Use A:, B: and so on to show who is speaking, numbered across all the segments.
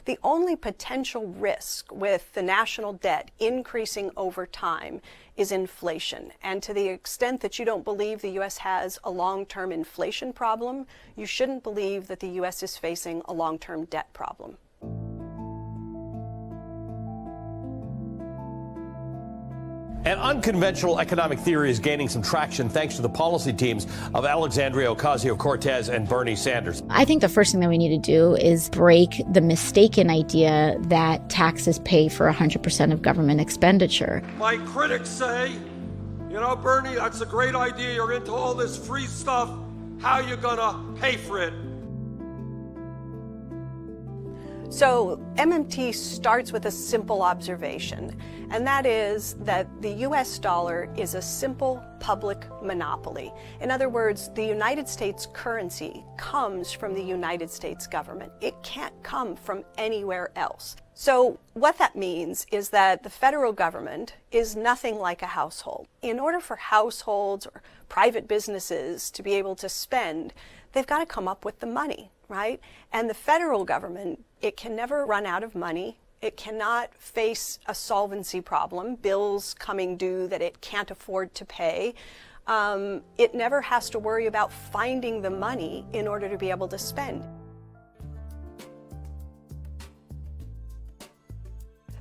A: The only potential risk with the national debt increasing over time is inflation. And to the extent that you don't believe the U.S. has a long-term inflation problem, you shouldn't believe that the U.S. is facing a long-term debt problem.
B: An unconventional economic theory is gaining some traction thanks to the policy teams of Alexandria Ocasio-Cortez and Bernie Sanders.
C: I think the first thing that we need to do is break the mistaken idea that taxes pay for 100% of government expenditure.
D: My critics say, you know, Bernie, that's a great idea. You're into all this free stuff. How are you gonna pay for it?
A: So MMT starts with a simple observation, and that is that the US dollar is a simple public monopoly. In other words, the United States currency comes from the United States government. It can't come from anywhere else. So what that means is that the federal government is nothing like a household. In order for households or private businesses to be able to spend, they've got to come up with the money, right? And the federal government, it can never run out of money. It cannot face a solvency problem, bills coming due that it can't afford to pay. It never has to worry about finding the money in order to be able to spend.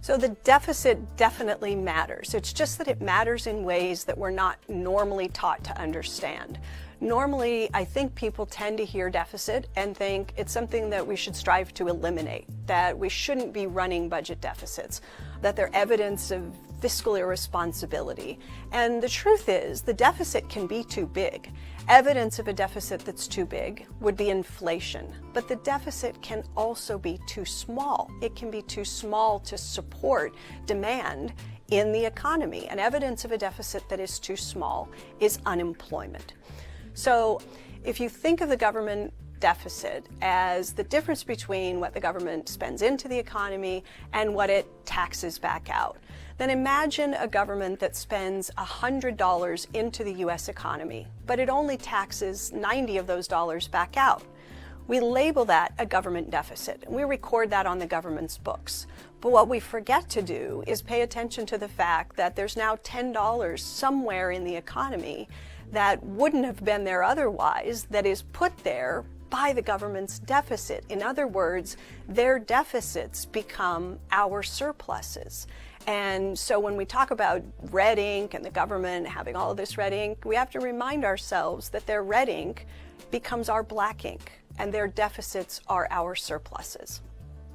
A: So the deficit definitely matters. It's just that it matters in ways that we're not normally taught to understand. Normally, I think people tend to hear deficit and think it's something that we should strive to eliminate, that we shouldn't be running budget deficits, that they're evidence of fiscal irresponsibility. And the truth is, the deficit can be too big. Evidence of a deficit that's too big would be inflation, but the deficit can also be too small. It can be too small to support demand in the economy. And evidence of a deficit that is too small is unemployment. So if you think of the government deficit as the difference between what the government spends into the economy and what it taxes back out, then imagine a government that spends $100 into the US economy, but it only taxes 90 of those dollars back out. We label that a government deficit, and we record that on the government's books. But what we forget to do is pay attention to the fact that there's now $10 somewhere in the economy that wouldn't have been there otherwise, that is put there by the government's deficit. In other words, their deficits become our surpluses. And so when we talk about red ink and the government having all of this red ink, we have to remind ourselves that their red ink becomes our black ink, and their deficits are our surpluses.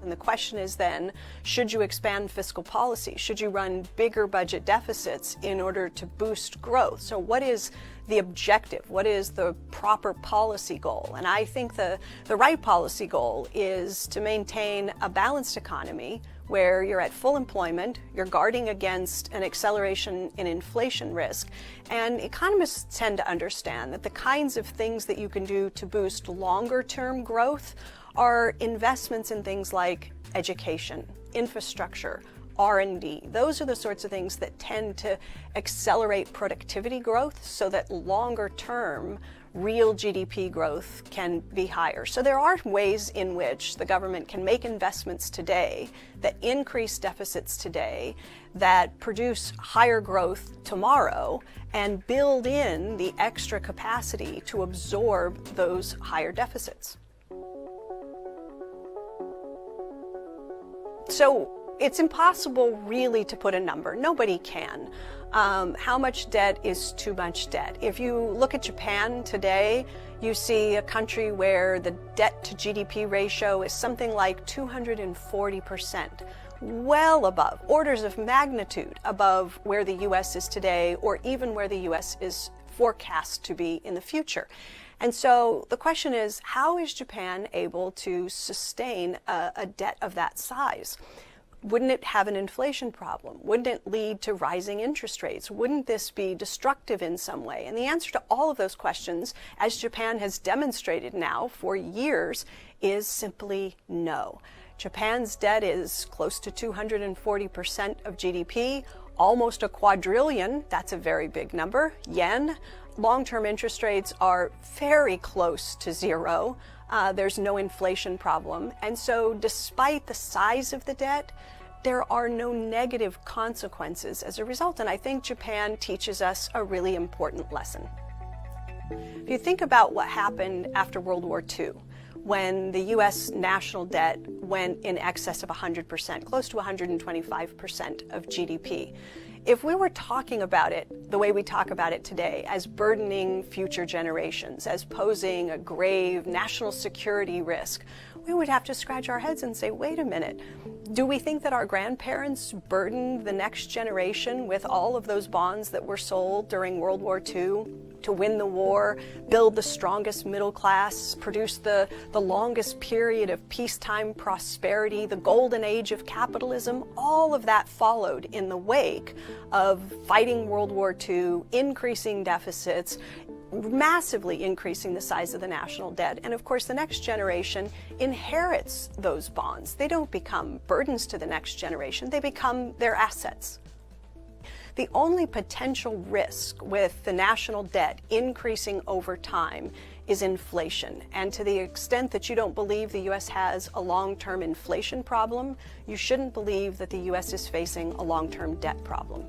A: And the question is then, should you expand fiscal policy? Should you run bigger budget deficits in order to boost growth? So what is the objective? What is the proper policy goal? And I think the right policy goal is to maintain a balanced economy where you're at full employment, you're guarding against an acceleration in inflation risk. And economists tend to understand that the kinds of things that you can do to boost longer-term growth are investments in things like education, infrastructure, R&D. Those are the sorts of things that tend to accelerate productivity growth so that longer-term real GDP growth can be higher. So there are ways in which the government can make investments today that increase deficits today, that produce higher growth tomorrow, and build in the extra capacity to absorb those higher deficits. So it's impossible really to put a number. Nobody can. How much debt is too much debt? If you look at Japan today, you see a country where the debt to GDP ratio is something like 240%, well above, orders of magnitude above where the US is today, or even where the US is forecast to be in the future. And so the question is, how is Japan able to sustain a debt of that size? Wouldn't it have an inflation problem? Wouldn't it lead to rising interest rates? Wouldn't this be destructive in some way? And the answer to all of those questions, as Japan has demonstrated now for years, is simply no. Japan's debt is close to 240% of GDP, almost a quadrillion, that's a very big number, yen. Long-term interest rates are very close to zero. There's no inflation problem. And so despite the size of the debt, there are no negative consequences as a result. And I think Japan teaches us a really important lesson. If you think about what happened after World War II, when the U.S. national debt went in excess of 100%, close to 125% of GDP, if we were talking about it the way we talk about it today, as burdening future generations, as posing a grave national security risk, we would have to scratch our heads and say, wait a minute, do we think that our grandparents burdened the next generation with all of those bonds that were sold during World War II to win the war, build the strongest middle class, produce the longest period of peacetime prosperity, the golden age of capitalism? All of that followed in the wake of fighting World War II, increasing deficits, massively increasing the size of the national debt. And of course, the next generation inherits those bonds. They don't become burdens to the next generation, they become their assets. The only potential risk with the national debt increasing over time is inflation. And to the extent that you don't believe the U.S. has a long-term inflation problem, you shouldn't believe that the U.S. is facing a long-term debt problem.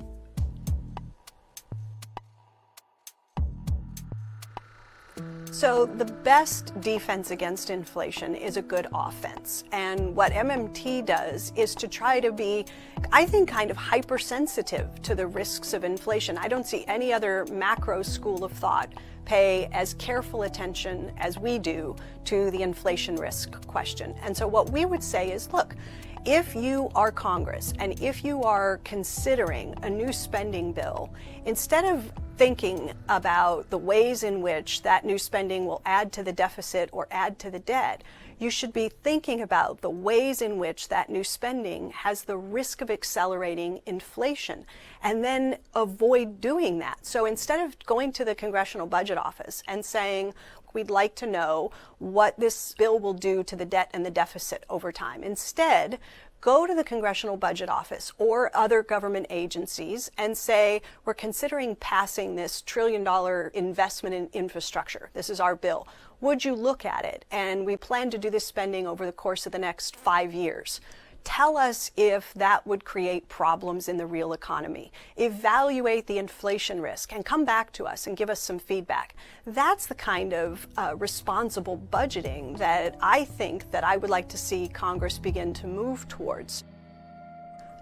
A: So the best defense against inflation is a good offense. And what MMT does is to try to be, I think, kind of hypersensitive to the risks of inflation. I don't see any other macro school of thought pay as careful attention as we do to the inflation risk question. And so what we would say is, look, if you are Congress and if you are considering a new spending bill, instead of thinking about the ways in which that new spending will add to the deficit or add to the debt, you should be thinking about the ways in which that new spending has the risk of accelerating inflation, and then avoid doing that. So instead of going to the Congressional Budget Office and saying, we'd like to know what this bill will do to the debt and the deficit over time, instead, go to the Congressional Budget Office or other government agencies and say, we're considering passing this $1 trillion investment in infrastructure. This is our bill. Would you look at it? And we plan to do this spending over the course of the next 5 years. Tell us if that would create problems in the real economy. Evaluate the inflation risk and come back to us and give us some feedback. That's the kind of responsible budgeting that I think that I would like to see Congress begin to move towards.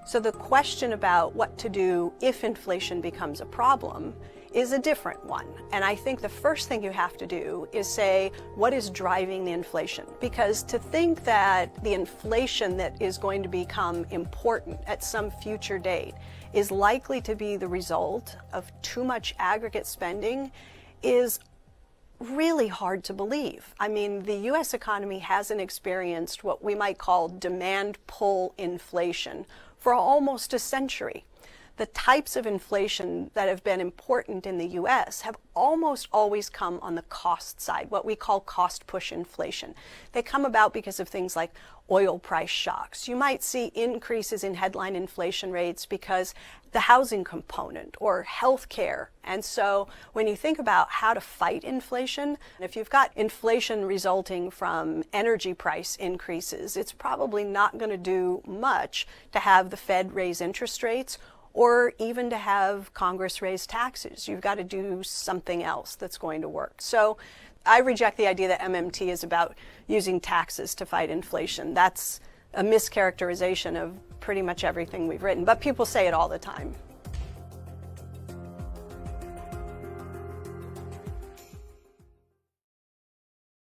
A: So the question about what to do if inflation becomes a problem is a different one. And I think the first thing you have to do is say, what is driving the inflation? Because to think that the inflation that is going to become important at some future date is likely to be the result of too much aggregate spending is really hard to believe. I mean, the U.S. economy hasn't experienced what we might call demand pull inflation for almost a century. The types of inflation that have been important in the U.S. have almost always come on the cost side, what we call cost push inflation. They come about because of things like oil price shocks. You might see increases in headline inflation rates because the housing component or healthcare. And so when you think about how to fight inflation, if you've got inflation resulting from energy price increases, it's probably not going to do much to have the Fed raise interest rates or even to have Congress raise taxes. You've got to do something else that's going to work. So I reject the idea that MMT is about using taxes to fight inflation. That's a mischaracterization of pretty much everything we've written, but people say it all the time.